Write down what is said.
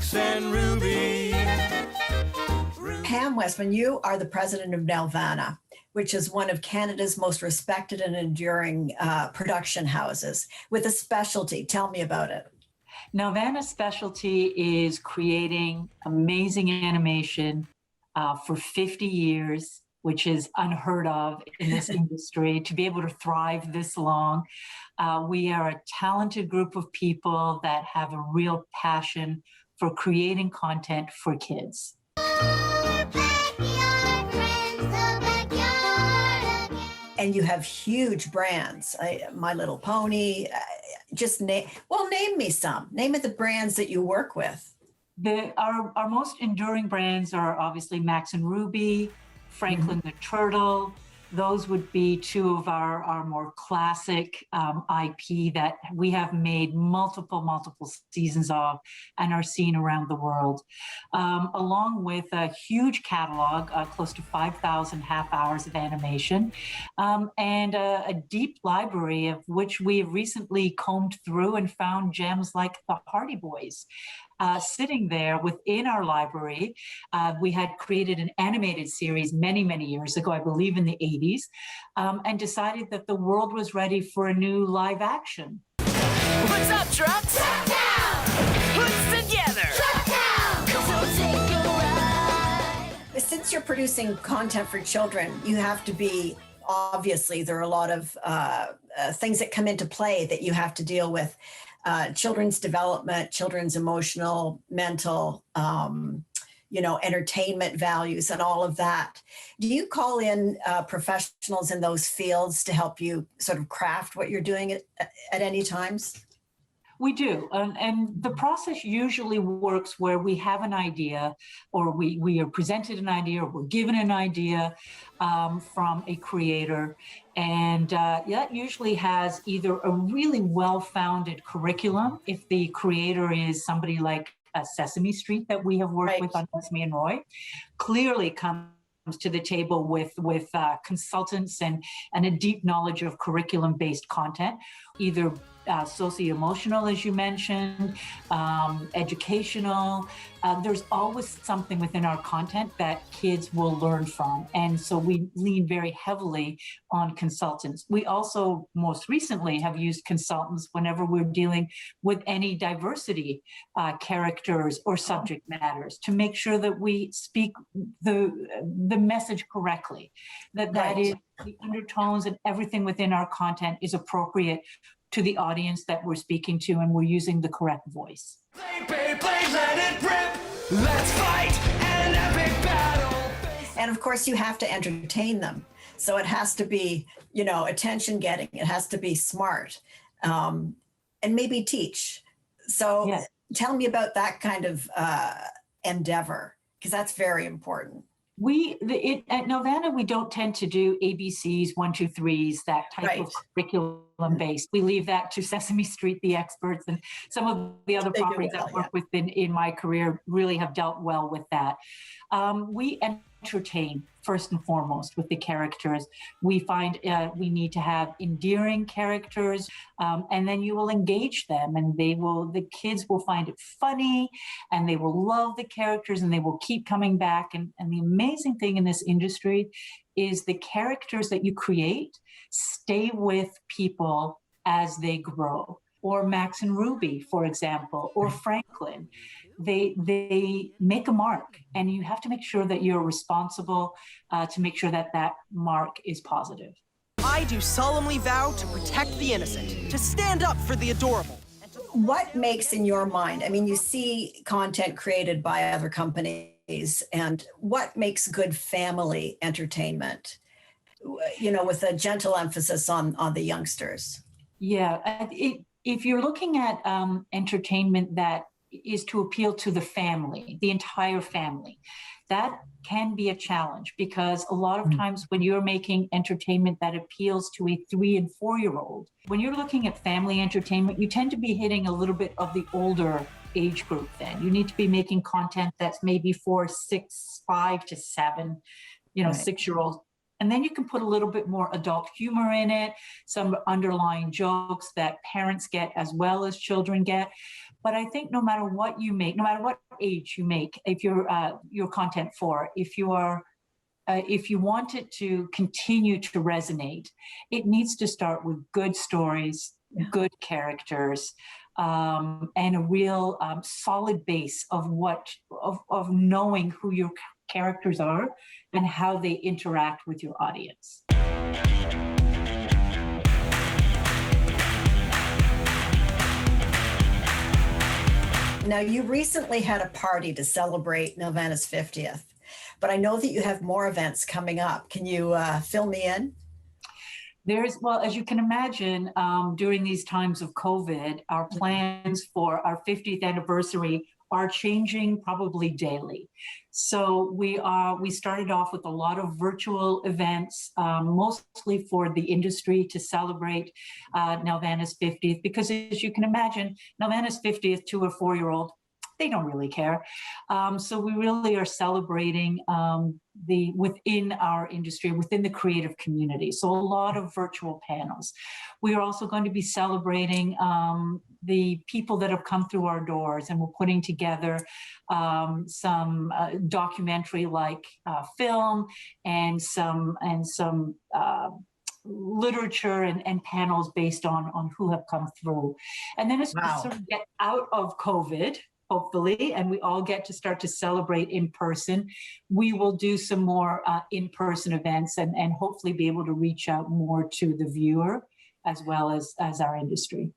Max and Ruby. Pam Westman, you are the president of Nelvana, which is one of Canada's most respected and enduring production houses with a specialty. Tell me about it. Nelvana's specialty is creating amazing animation for 50 years, which is unheard of in this industry, to be able to thrive this long. We are a talented group of people that have a real passion for creating content for kids. And you have huge brands, My Little Pony. Name me some. Name of the brands that you work with. Our most enduring brands are obviously Max and Ruby, Franklin the Turtle. Those would be two of our more classic IP that we have made multiple seasons of and are seen around the world, along with a huge catalog, close to 5,000 half hours of animation, and a deep library of which we have recently combed through and found gems like the Hardy Boys. Sitting there within our library. We had created an animated series many years ago, I believe in the 80s, and decided that the world was ready for a new live action. What's up, trucks? Truck Town! Who's together? Truck Town! Come take a ride! Since you're producing content for children, you have to be, obviously, there are a lot of things that come into play that you have to deal with. Children's development, children's emotional, mental, entertainment values and all of that. Do you call in professionals in those fields to help you sort of craft what you're doing at any times? We do. And the process usually works where we have an idea, or we are presented an idea, or we're given an idea from a creator. And that usually has either a really well-founded curriculum, if the creator is somebody like Sesame Street that we have worked with on Sesame and Roy, clearly comes to the table with consultants and a deep knowledge of curriculum-based content, either socio-emotional, as you mentioned, educational. There's always something within our content that kids will learn from. And so we lean very heavily on consultants. We also most recently have used consultants whenever we're dealing with any diversity characters or subject matters, to make sure that we speak the message correctly, that is the undertones and everything within our content is appropriate to the audience that we're speaking to, and we're using the correct voice. Play, let it rip. Let's fight an epic battle. And of course, you have to entertain them. So it has to be, attention getting. It has to be smart, and maybe teach. So Tell me about that kind of endeavor, because that's very important. At Nelvana, we don't tend to do ABCs, 1, 2, 3s, that type of curriculum based. We leave that to Sesame Street, the experts, and some of the other properties I've worked with in my career really have dealt well with that. We entertain first and foremost with the characters. We find we need to have endearing characters, and then you will engage them, and the kids will find it funny, and they will love the characters, and they will keep coming back. And the amazing thing in this industry is the characters that you create stay with people as they grow. Or Max and Ruby, for example, or Franklin. They make a mark, and you have to make sure that you're responsible to make sure that mark is positive. I do solemnly vow to protect the innocent, to stand up for the adorable. What makes, in your mind, you see content created by other companies, and what makes good family entertainment, with a gentle emphasis on the youngsters? Yeah, if you're looking at entertainment that is to appeal to the family, the entire family, that can be a challenge, because a lot of times when you're making entertainment that appeals to a 3 and 4-year-old, when you're looking at family entertainment, you tend to be hitting a little bit of the older age group then. You need to be making content that's maybe for 5 to 7, 6-year-olds. And then you can put a little bit more adult humor in it, some underlying jokes that parents get as well as children get. But I think no matter what you make, no matter what age you make, if you're your content for, if you want it to continue to resonate, it needs to start with good stories, good characters, and a real solid base of knowing who your characters are and how they interact with your audience. Now, you recently had a party to celebrate Nelvana's 50th, but I know that you have more events coming up. Can you fill me in? Well, as you can imagine, during these times of COVID, our plans for our 50th anniversary are changing probably daily. So we started off with a lot of virtual events, mostly for the industry to celebrate Nelvana's 50th, because as you can imagine, Nelvana's 50th to a 4-year-old, they don't really care. So we really are celebrating within our industry, within the creative community. So a lot of virtual panels. We are also going to be celebrating the people that have come through our doors, and we're putting together some documentary-like film and some literature and panels based on who have come through. And then as we sort of get out of COVID, hopefully, and we all get to start to celebrate in person, we will do some more in-person events and hopefully be able to reach out more to the viewer as well as our industry.